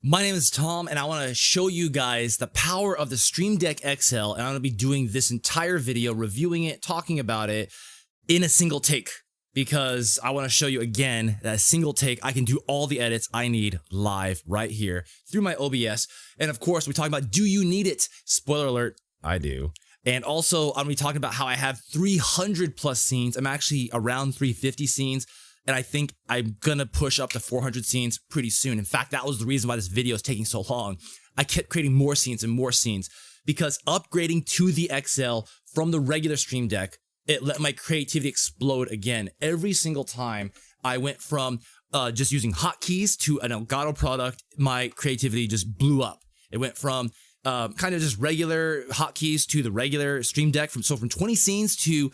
My name is Tom, and I want to show you guys the power of the Stream Deck XL, and I'm going to be doing this entire video, reviewing it, talking about it in a single take, because I want to show you again that a single take, I can do all the edits I need live right here through my OBS. And of course, we talk about, do you need it? Spoiler alert, I do. And also, I'm going to be talking about how I have 300 plus scenes. I'm actually around 350 scenes. And I think I'm gonna push up to 400 scenes pretty soon. In fact, that was the reason why this video is taking so long. I kept creating more scenes and more scenes because upgrading to the XL from the regular Stream Deck, it let my creativity explode again. Every single time I went from just using hotkeys to an Elgato product, my creativity just blew up. It went from kind of just regular hotkeys to the regular Stream Deck, from 20 scenes to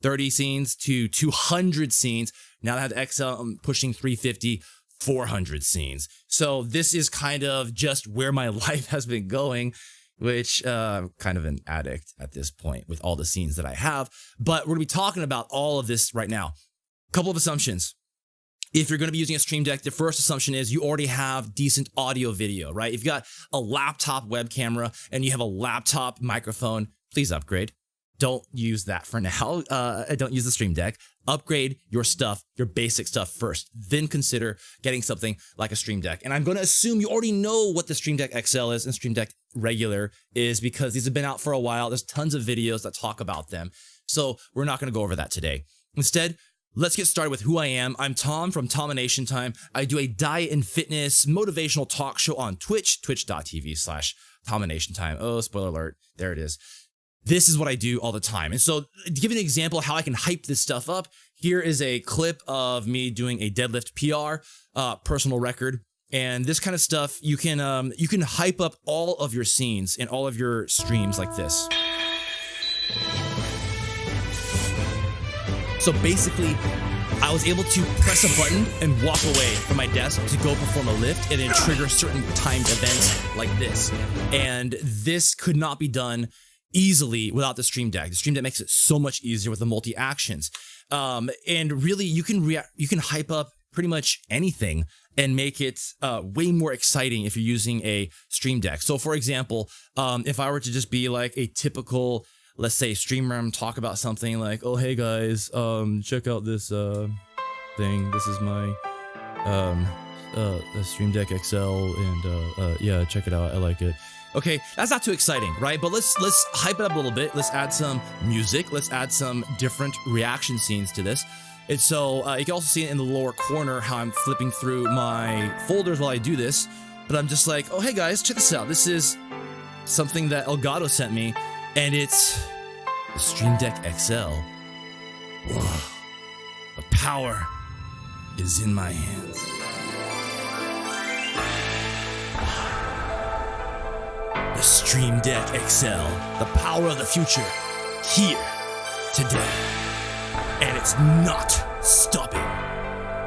30 scenes to 200 scenes. Now that I have the XL, I'm pushing 350, 400 scenes. So this is kind of just where my life has been going, which kind of an addict at this point with all the scenes that I have. But we're gonna be talking about all of this right now. A couple of assumptions. If you're gonna be using a Stream Deck, the first assumption is you already have decent audio video, right? If you got a laptop web camera and you have a laptop microphone, please upgrade. Don't use that for now. Don't use the Stream Deck. Upgrade your stuff, your basic stuff first. Then consider getting something like a Stream Deck. And I'm going to assume you already know what the Stream Deck XL is and Stream Deck Regular is, because these have been out for a while. There's tons of videos that talk about them. So we're not going to go over that today. Instead, let's get started with who I am. I'm Tom from Tomination Time. I do a diet and fitness motivational talk show on Twitch, twitch.tv/Tomination Time. Oh, spoiler alert. There it is. This is what I do all the time. And so, to give you an example of how I can hype this stuff up, here is a clip of me doing a deadlift PR, personal record. And this kind of stuff, you can hype up all of your scenes and all of your streams like this. So basically, I was able to press a button and walk away from my desk to go perform a lift and then trigger certain timed events like this. And this could not be done easily without the Stream Deck. The Stream Deck makes it so much easier with the multi-actions. And really, you can hype up pretty much anything and make it way more exciting if you're using a Stream Deck. So for example, if I were to just be like a typical, let's say, streamer and talk about something like, oh, hey guys, check out this thing. This is my Stream Deck XL, and yeah, check it out. I like it. Okay, that's not too exciting, right? But let's hype it up a little bit. Let's add some music. Let's add some different reaction scenes to this. And so you can also see it in the lower corner how I'm flipping through my folders while I do this. But I'm just like, oh, hey guys, check this out. This is something that Elgato sent me, and it's the Stream Deck XL. Whoa, the power is in my hands. The Stream Deck XL, the power of the future, here, today. And it's not stopping.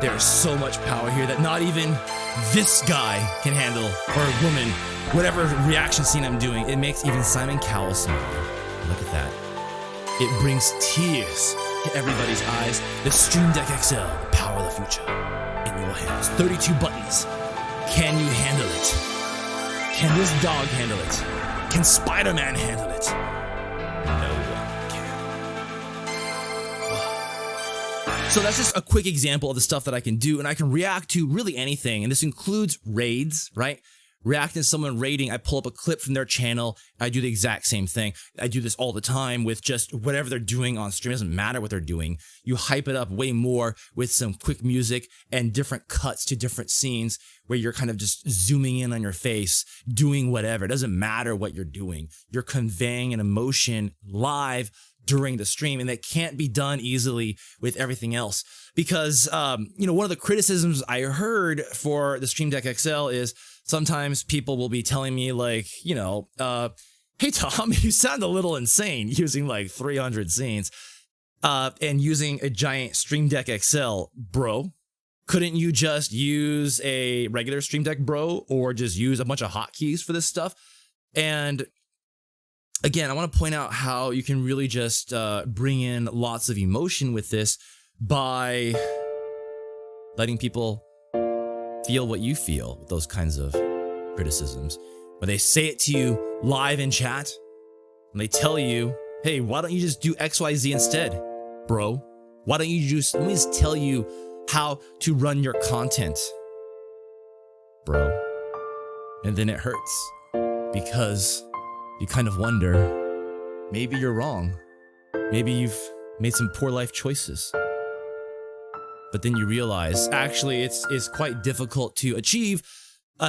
There's so much power here that not even this guy can handle, or woman, whatever reaction scene I'm doing. It makes even Simon Cowell smile. Look at that. It brings tears to everybody's eyes. The Stream Deck XL, the power of the future, in your hands. 32 buttons. Can you handle it? Can this dog handle it? Can Spider-Man handle it? No one can. So that's just a quick example of the stuff that I can do, and I can react to really anything, and this includes raids, right? Reacting to someone raiding, I pull up a clip from their channel, I do the exact same thing. I do this all the time with just whatever they're doing on stream. It doesn't matter what they're doing. You hype it up way more with some quick music and different cuts to different scenes where you're kind of just zooming in on your face, doing whatever. It doesn't matter what you're doing. You're conveying an emotion live during the stream, and that can't be done easily with everything else. Because, one of the criticisms I heard for the Stream Deck XL is sometimes people will be telling me like, hey Tom, you sound a little insane using like 300 scenes and using a giant Stream Deck XL, bro. Couldn't you just use a regular Stream Deck, bro, or just use a bunch of hotkeys for this stuff? And again, I want to point out how you can really just bring in lots of emotion with this by letting people feel what you feel with those kinds of criticisms. When they say it to you live in chat, and they tell you, hey, why don't you just do XYZ instead, bro? Why don't you just, let me just tell you how to run your content, bro. And then it hurts because you kind of wonder, maybe you're wrong. Maybe you've made some poor life choices. But then you realize, actually, it's quite difficult to achieve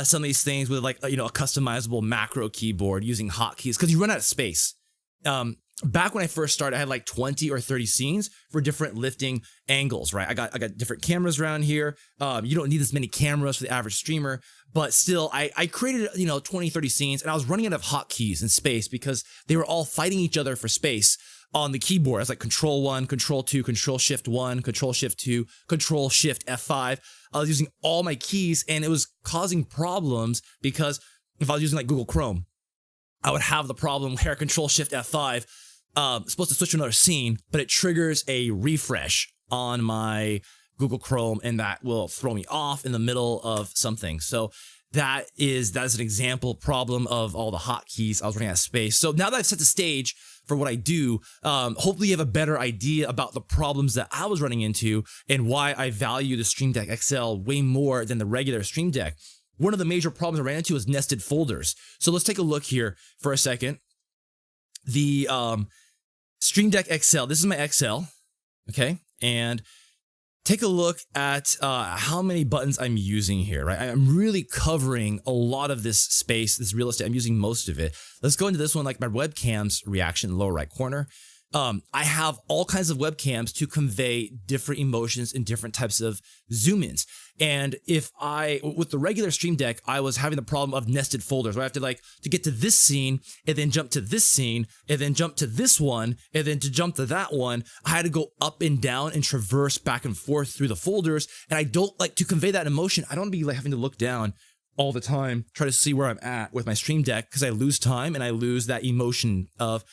some of these things with like, a customizable macro keyboard using hotkeys, because you run out of space. Back when I first started, I had like 20 or 30 scenes for different lifting angles, right? I got different cameras around here. You don't need as many cameras for the average streamer, but still I created, 20, 30 scenes, and I was running out of hotkeys and space because they were all fighting each other for space on the keyboard. It's like Control 1, Control 2, Control Shift 1, Control Shift 2, Control Shift F5. I was using all my keys, and it was causing problems because if I was using like Google Chrome, I would have the problem where Control Shift F5 supposed to switch to another scene, but it triggers a refresh on my Google Chrome, and that will throw me off in the middle of something. So that is an example problem of all the hotkeys. I was running out of space. So now that I've set the stage for what I do, hopefully you have a better idea about the problems that I was running into and why I value the Stream Deck XL way more than the regular Stream Deck. One of the major problems I ran into is nested folders. So let's take a look here for a second. The Stream Deck XL, this is my XL, okay? And take a look at how many buttons I'm using here, right? I'm really covering a lot of this space, this real estate. I'm using most of it. Let's go into this one, like my webcam's reaction in the lower right corner. I have all kinds of webcams to convey different emotions and different types of zoom-ins. And with the regular Stream Deck, I was having the problem of nested folders where I have to get to this scene and then jump to this scene and then jump to this one and then to jump to that one. I had to go up and down and traverse back and forth through the folders. And I don't like to convey that emotion. I don't want to be like having to look down all the time, try to see where I'm at with my Stream Deck, because I lose time and I lose that emotion of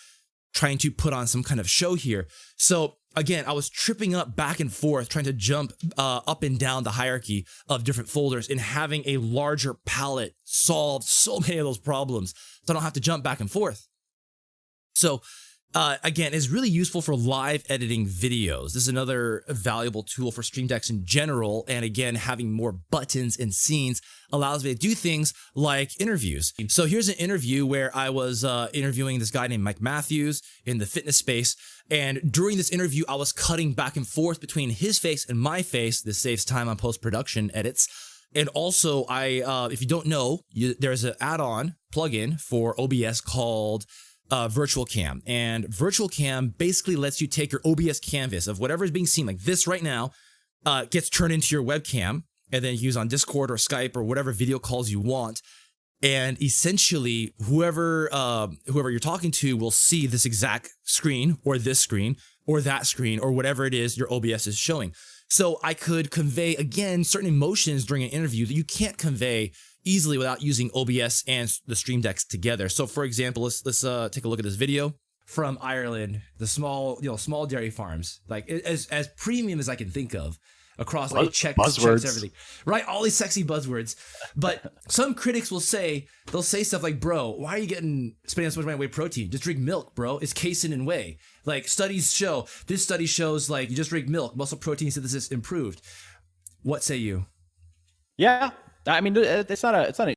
trying to put on some kind of show here. So again, I was tripping up back and forth, trying to jump up and down the hierarchy of different folders, and having a larger palette solved so many of those problems, so I don't have to jump back and forth. So again, it's really useful for live editing videos. This is another valuable tool for Stream Decks in general. And again, having more buttons and scenes allows me to do things like interviews. So here's an interview where I was interviewing this guy named Mike Matthews in the fitness space. And during this interview, I was cutting back and forth between his face and my face. This saves time on post-production edits. And also, if you don't know, there's an add-on plugin for OBS called Virtual Cam. And Virtual Cam basically lets you take your OBS canvas of whatever is being seen, like this right now, gets turned into your webcam, and then use on Discord or Skype or whatever video calls you want. And essentially, whoever you're talking to will see this exact screen or this screen or that screen or whatever it is your OBS is showing. So I could convey, again, certain emotions during an interview that you can't convey easily without using OBS and the Stream Decks together. So for example, let's take a look at this video from Ireland, the small dairy farms, like as premium as I can think of across like checks, everything, right? All these sexy buzzwords. But some critics will say, they'll say stuff like, bro, why are you spending so much money on whey protein? Just drink milk, bro. It's casein and whey. Like this study shows like you just drink milk, muscle protein synthesis improved. What say you? Yeah. I mean, it's not a.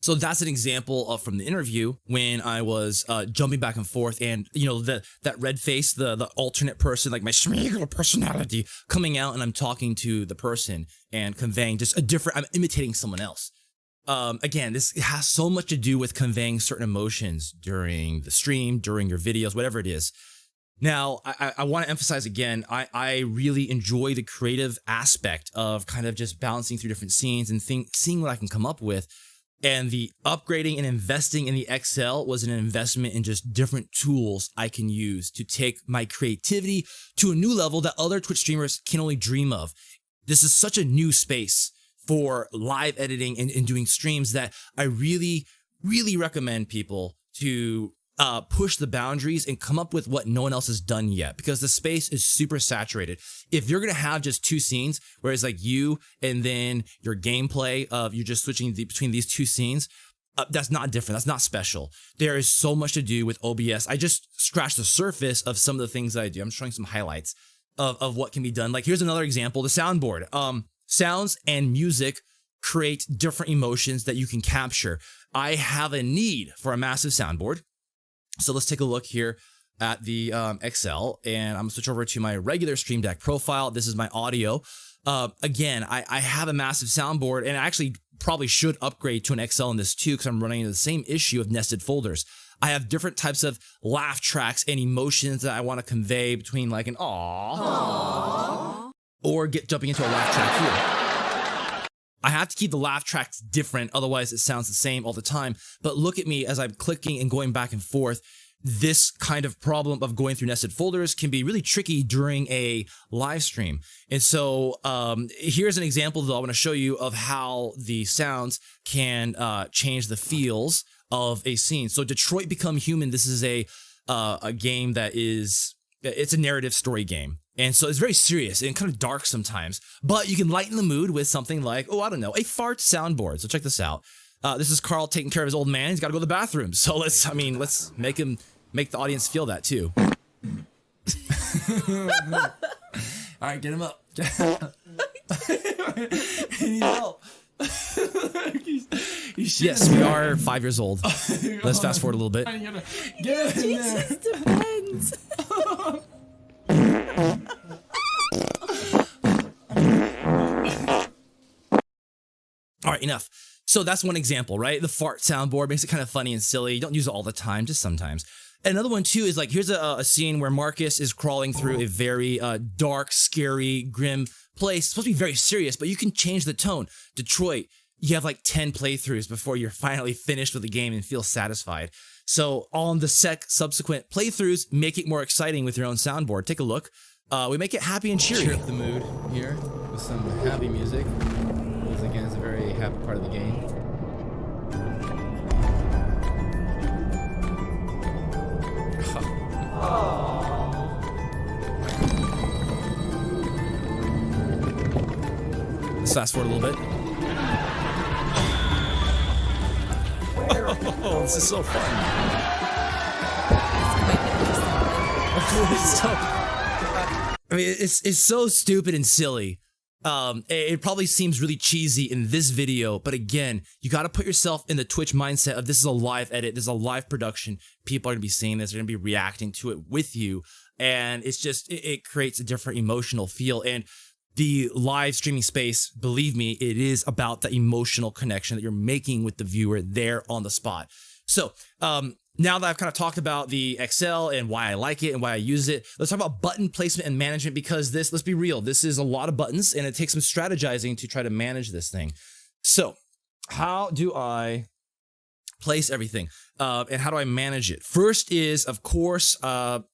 So that's an example from the interview when I was jumping back and forth, and that red face, the alternate person, like my Schmeagol personality coming out, and I'm talking to the person and conveying just I'm imitating someone else. Again, this has so much to do with conveying certain emotions during the stream, during your videos, whatever it is. Now, I want to emphasize again, I really enjoy the creative aspect of kind of just balancing through different scenes and seeing what I can come up with. And the upgrading and investing in the XL was an investment in just different tools I can use to take my creativity to a new level that other Twitch streamers can only dream of. This is such a new space for live editing and doing streams that I really, really recommend people to push the boundaries and come up with what no one else has done yet, because the space is super saturated. If you're gonna have just two scenes, where it's like you and then your gameplay of you're just switching between these two scenes, that's not different. That's not special. There is so much to do with OBS. I just scratched the surface of some of the things that I do. I'm showing some highlights of what can be done. Like here's another example, the soundboard. Sounds and music create different emotions that you can capture. I have a need for a massive soundboard. So let's take a look here at the XL, and I'm gonna switch over to my regular Stream Deck profile. This is my audio. Again, I have a massive soundboard, and I actually probably should upgrade to an XL in this too, because I'm running into the same issue of nested folders. I have different types of laugh tracks and emotions that I want to convey between like an aww or jumping into a laugh track here. I have to keep the laugh tracks different, otherwise it sounds the same all the time. But look at me as I'm clicking and going back and forth. This kind of problem of going through nested folders can be really tricky during a live stream. And so here's an example that I want to show you of how the sounds can change the feels of a scene. So Detroit Become Human, this is a game that it's a narrative story game. And so it's very serious and kind of dark sometimes, but you can lighten the mood with something like, oh, I don't know, a fart soundboard. So check this out. This is Carl taking care of his old man. He's got to go to the bathroom. So let's make the audience feel that too. All right, get him up. He needs help. Yes, we are 5 years old. Let's fast forward a little bit. Get in there. Depends. All right, enough. So that's one example, right? The fart soundboard makes it kind of funny and silly. You don't use it all the time, just sometimes. Another one too is like, here's a scene where Marcus is crawling through a very dark, scary, grim place. It's supposed to be very serious, but you can change the tone. Detroit, you have like 10 playthroughs before you're finally finished with the game and feel satisfied. So on the subsequent playthroughs, make it more exciting with your own soundboard. Take a look. We make it happy and cheery. Cheer up the mood here with some happy music. Because again, it's a very happy part of the game. Let's fast forward a little bit. Oh, this is so fun. It's so stupid and silly. It probably seems really cheesy in this video, but again, you got to put yourself in the Twitch mindset of this is a live edit, this is a live production. People are gonna be seeing this, they're gonna be reacting to it with you, and it's just it creates a different emotional feel. And the live streaming space, believe me, it is about the emotional connection that you're making with the viewer there on the spot. So now that I've kind of talked about the XL and why I like it and why I use it, let's talk about button placement and management, because this, let's be real, this is a lot of buttons and it takes some strategizing to try to manage this thing. So how do I place everything and how do I manage it? First is, of course,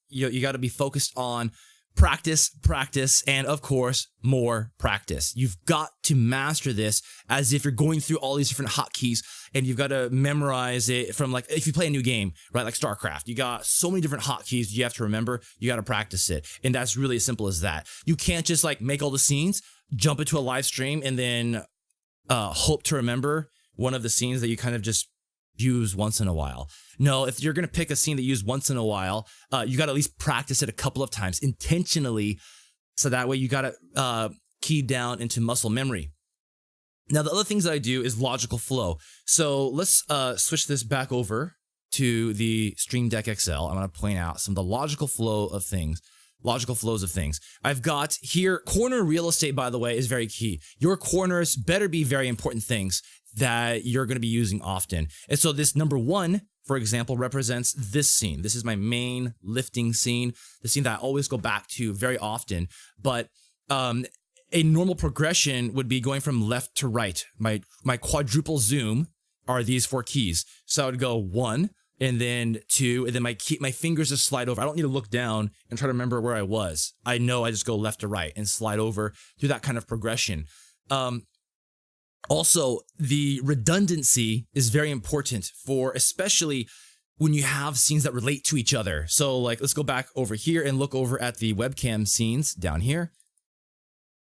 you got to be focused on practice, and of course, more practice. You've got to master this as if you're going through all these different hotkeys and you've got to memorize it from, like, if you play a new game, right, like StarCraft, you got so many different hotkeys you have to remember, you got to practice it. And that's really as simple as that. You can't just like make all the scenes, jump into a live stream and then hope to remember one of the scenes that you kind of just use once in a while. No, if you're going to pick a scene that you use once in a while, you got to at least practice it a couple of times intentionally. So that way you got to key down into muscle memory. Now, the other things that I do is logical flow. So let's switch this back over to the Stream Deck XL. I'm going to point out some of the logical flows of things. I've got here, corner real estate, by the way, is very key. Your corners better be very important things that you're going to be using often. And so this number one, for example, represents this scene. This is my main lifting scene, the scene that I always go back to very often. But a normal progression would be going from left to right. My quadruple zoom are these 4 keys. So I would go 1, and then 2, and then my fingers just slide over. I don't need to look down and try to remember where I was. I know I just go left to right and slide over through that kind of progression. Also, the redundancy is very important for especially when you have scenes that relate to each other. So like, let's go back over here and look over at the webcam scenes down here.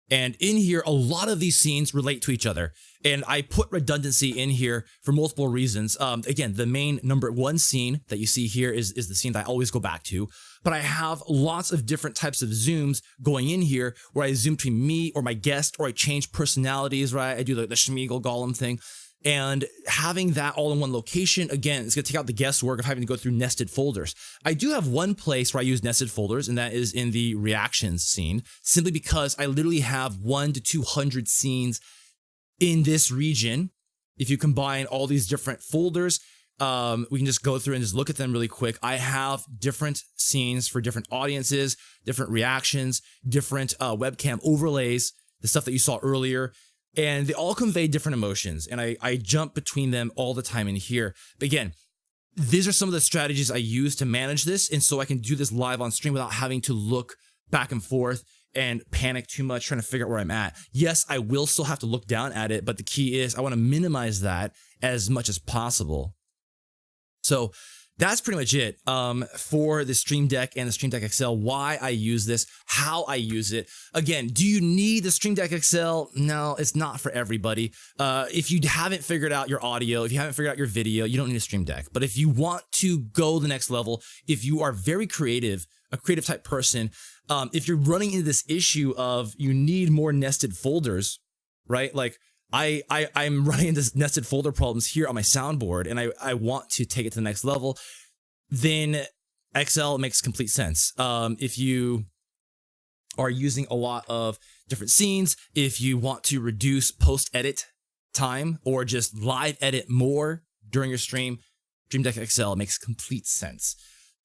And in here, a lot of these scenes relate to each other. And I put redundancy in here for multiple reasons. Again, the main number one scene that you see here is the scene that I always go back to. But I have lots of different types of zooms going in here where I zoom between me or my guest, or I change personalities, right? I do the Schmeagol Gollum thing. And having that all in one location, again, it's going to take out the guesswork of having to go through nested folders. I do have one place where I use nested folders, and that is in the reactions scene, simply because I literally have 100 to 200 scenes in this region. If you combine all these different folders, we can just go through and just look at them really quick. I have different scenes for different audiences, different reactions, different webcam overlays, the stuff that you saw earlier. And they all convey different emotions, and I jump between them all the time in here. But again, these are some of the strategies I use to manage this, and so I can do this live on stream without having to look back and forth and panic too much trying to figure out where I'm at. Yes, I will still have to look down at it, but the key is I want to minimize that as much as possible. So that's pretty much it for the Stream Deck and the Stream Deck XL, why I use this, how I use it. Again, do you need the Stream Deck XL? No, it's not for everybody. If you haven't figured out your audio, if you haven't figured out your video, you don't need a Stream Deck. But if you want to go the next level, if you are very creative, a creative type person, if you're running into this issue of you need more nested folders, right? Like, I'm running into nested folder problems here on my soundboard, and I want to take it to the next level, then XL makes complete sense. If you are using a lot of different scenes, if you want to reduce post-edit time or just live edit more during your stream, Stream Deck XL makes complete sense.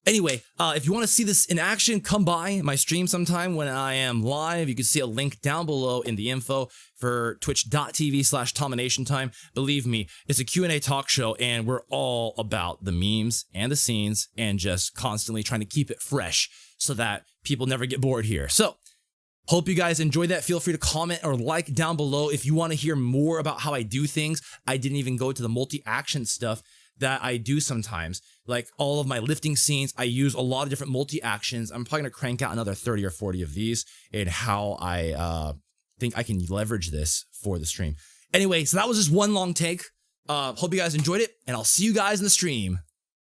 Anyway, if you want to see this in action, come by my stream sometime when I am live. You can see a link down below in the info for twitch.tv/TominationTime. Believe me, it's a Q&A talk show, and we're all about the memes and the scenes and just constantly trying to keep it fresh so that people never get bored here. So, hope you guys enjoyed that. Feel free to comment or like down below if you want to hear more about how I do things. I didn't even go to the multi-action stuff that I do sometimes. Like all of my lifting scenes, I use a lot of different multi-actions. I'm probably gonna crank out another 30 or 40 of these and how I think I can leverage this for the stream. Anyway, so that was just one long take. Hope you guys enjoyed it, and I'll see you guys in the stream.